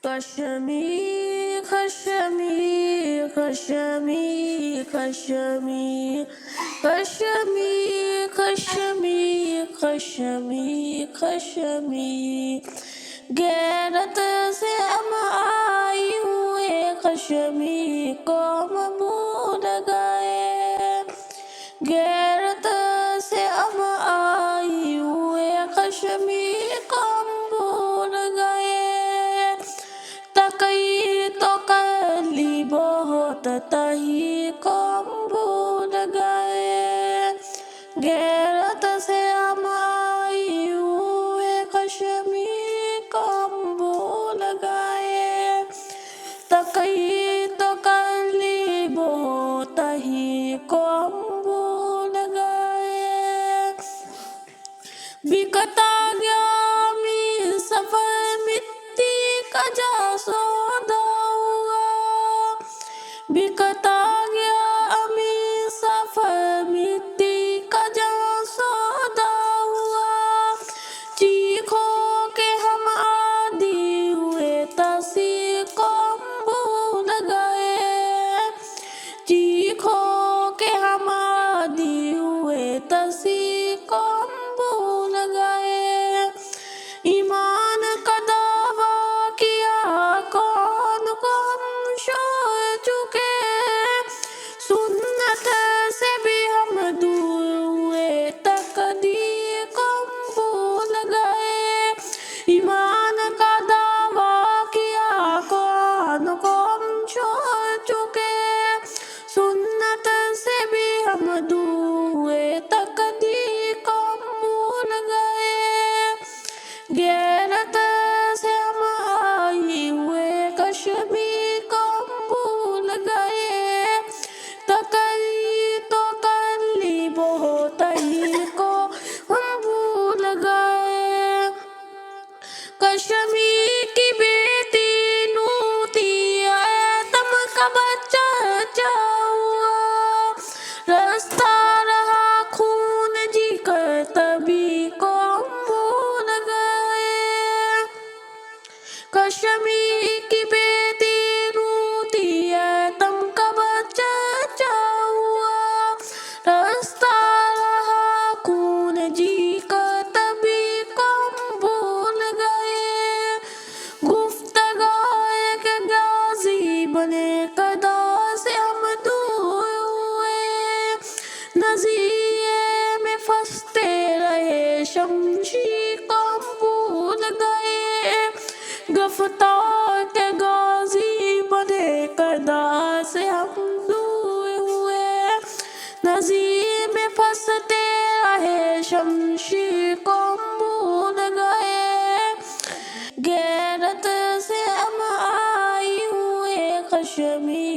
کشمیر کشمیر کشمیر کشمیر کشمیر کشمیر کشمیر کشمیر غیرت سے ہم آئے ہوئے کشمیر کو ہم بھول گئے، غیرت سے ہم آئے ہوئے کشمیر کو ہم بھول گئے، تقی تو کر لی بہت تہی کو ہم بھول گئے، غیرت سے ہم آئے ہوئے کشمیر کو ہم بھول گئے، تقی تو کر لی بہت تہی کو ہم بھول گئے، بکتا گیا می سفر مٹی کا جا سودا ہوا، بکتا گیا می سفر مٹی کا جا سودا ہوا، چیخو کے ہم عادی ہوئے تسی کو ہم بھول گئے، چیخو کے ہم عادی ہوئے تسی کو ہم بھول گئے، ایمان کا دعویٰ کیا کون کو ہم چھوڑ چکے، سنت سے بھی ہم دور ہوئے تقدیر کو ہم بھول گئے، ایمان کا دعویٰ کیا کون کو ہم چھوڑ چکے، سنت سے بھی ہم دور ہوئے تقدیر کو ہم بھول گئے، غیرت سے ہم آئے ہوئے کشمیر کو ہم بھول گئے، تقی تو کر لی بہت تہی کو ہم بھول گئے، کشمیر کی بیٹی نوتی ایتم کا بچہ ہوا، رستا رہا خون جی کر تبھی کو ہم بھول گئے، کشمیر کی بیٹی نوتی ایتم کا بچہ ہوا، رستا رہا خون جی کر تبھی کو ہم بھول گئے، گفتگو ایک غازی بنے قدا سے ہم دور ہوئے، نظریے میں پھنستے رہے شمشیر کو ہم بھول گئے، گفتار کے غازی بنے قدا سے ہم دور ہوئے، نظریے میں پھنستے رہے شمشیر کو ہم بھول گئے، غیرت سے ہم آئے ہوئے کشمیر